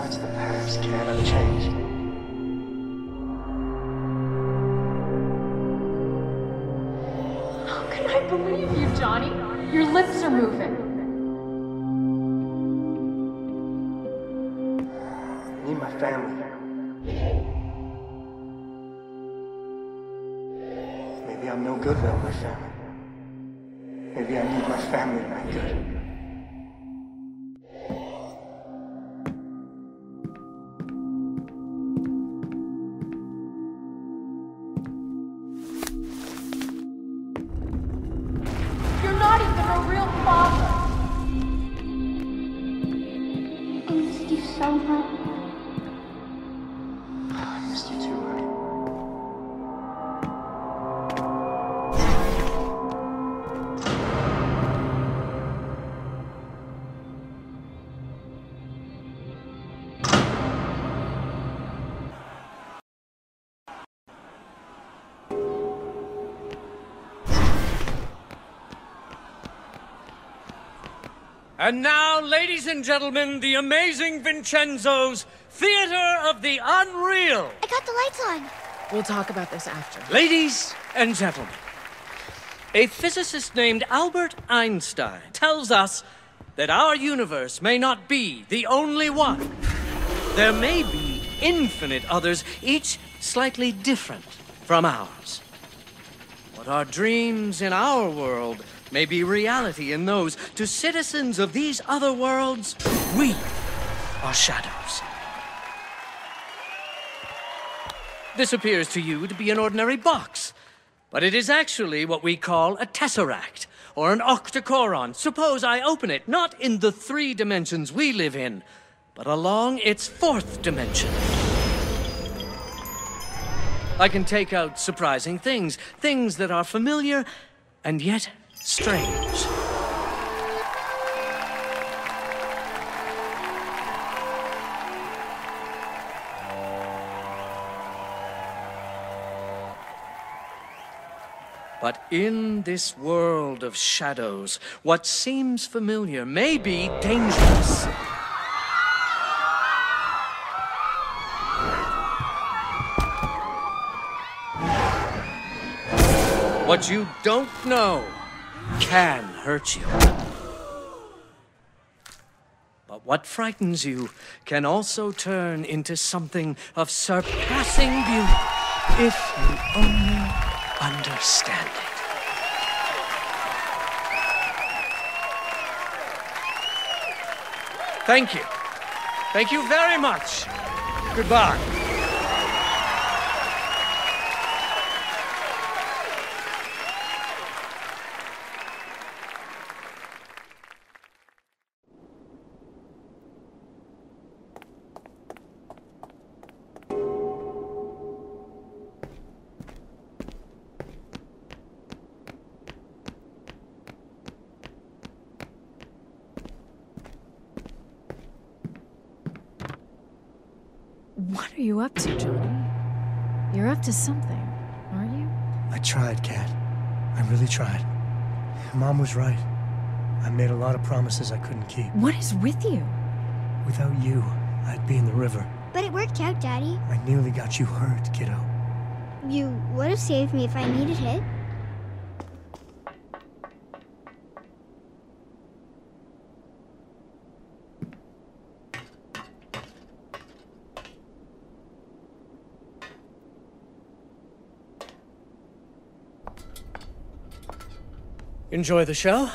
That's the past, can't unchange. How can I believe you, Johnny? Your lips are moving. I need my family. Maybe I'm no good without my family. Maybe I need my family to make good. You're not even a real father. I missed you so much. I missed you too, honey. And now, ladies and gentlemen, the amazing Vincenzo's Theater of the Unreal. I got the lights on. We'll talk about this after. Ladies and gentlemen, a physicist named Albert Einstein tells us that our universe may not be the only one. There may be infinite others, each slightly different from ours. What are dreams in our world may be reality in those. To citizens of these other worlds, we are shadows. This appears to you to be an ordinary box, but it is actually what we call a tesseract, or an octocoron. Suppose I open it, not in the 3 dimensions we live in, but along its 4th dimension. I can take out surprising things, things that are familiar and yet strange. But in this world of shadows, what seems familiar may be dangerous. What you don't know can hurt you. But what frightens you can also turn into something of surpassing beauty if you only understand it. Thank you. Thank you very much. Goodbye. What are you up to, Johnny? You're up to something, aren't you? I tried, Kat. I really tried. Mom was right. I made a lot of promises I couldn't keep. What is with you? Without you, I'd be in the river. But it worked out, Daddy. I nearly got you hurt, kiddo. You would have saved me if I needed it. Enjoy the show?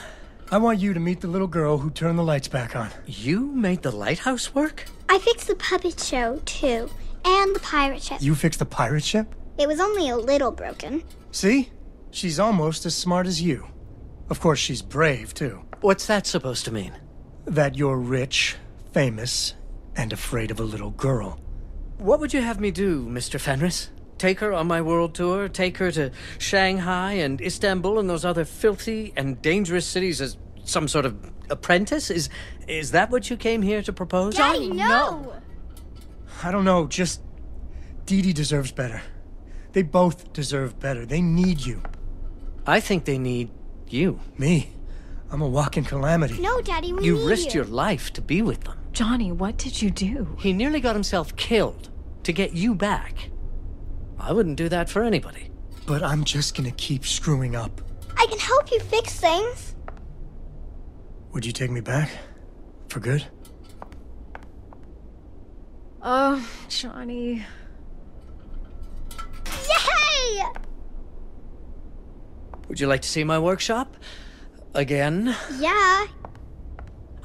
I want you to meet the little girl who turned the lights back on. You made the lighthouse work? I fixed the puppet show, too. And the pirate ship. You fixed the pirate ship? It was only a little broken. See? She's almost as smart as you. Of course, she's brave, too. What's that supposed to mean? That you're rich, famous, and afraid of a little girl. What would you have me do, Mr. Fenris? Take her on my world tour? Take her to Shanghai and Istanbul and those other filthy and dangerous cities as some sort of apprentice? Is that what you came here to propose? Daddy, no! I don't know, just... Dee Dee deserves better. They both deserve better. They need you. I think they need you. Me? I'm a walking calamity. No, Daddy, we need You risked your life to be with them. Johnny, what did you do? He nearly got himself killed to get you back. I wouldn't do that for anybody. But I'm just gonna keep screwing up. I can help you fix things. Would you take me back? For good? Oh, Johnny. Yay! Would you like to see my workshop? Again? Yeah,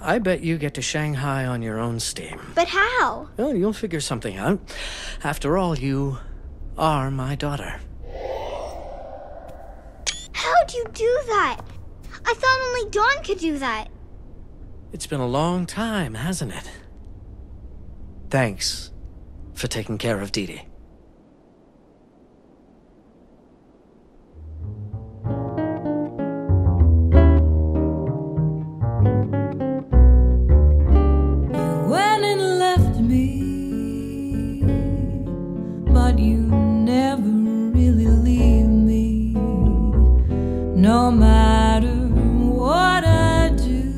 I bet you get to Shanghai on your own steam. but how? Well, you'll figure something out. After all, you are my daughter. How'd you do that? I thought only Dawn could do that. It's been a long time, hasn't it? Thanks for taking care of Dee Dee. You went and left me, but you never really leave me. No matter what I do,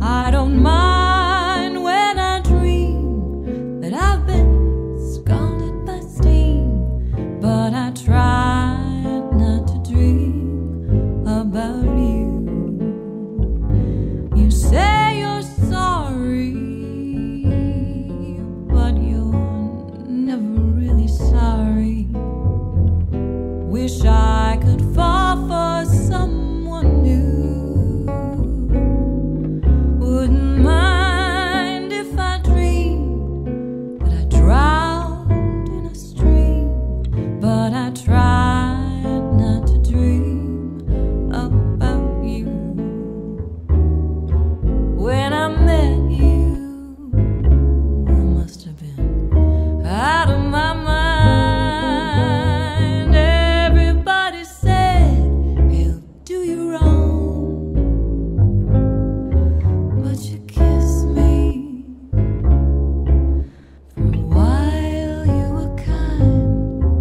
I don't mind when I dream that I've been scalded by steam, but I tried not to dream about you. You say you're sorry, but you're never really sorry. Wish I could fall for someone new. Wouldn't mind if I dreamed that I drowned in a stream, but I tried not to dream about you. When I met you, I must have been out of my mind. Everybody said he'll do you wrong, but you kissed me. For a while you were kind,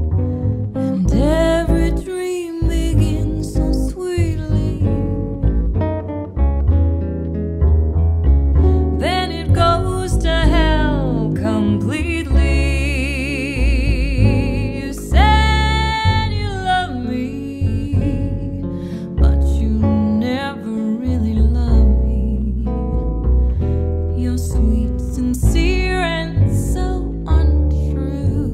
and every dream begins so sweetly. Then it goes to hell completely. You said you love me, but you never really love me. You're sweet, sincere, and so untrue.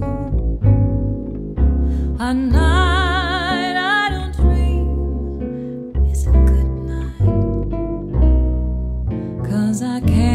A night I don't dream is a good night, 'cause I can't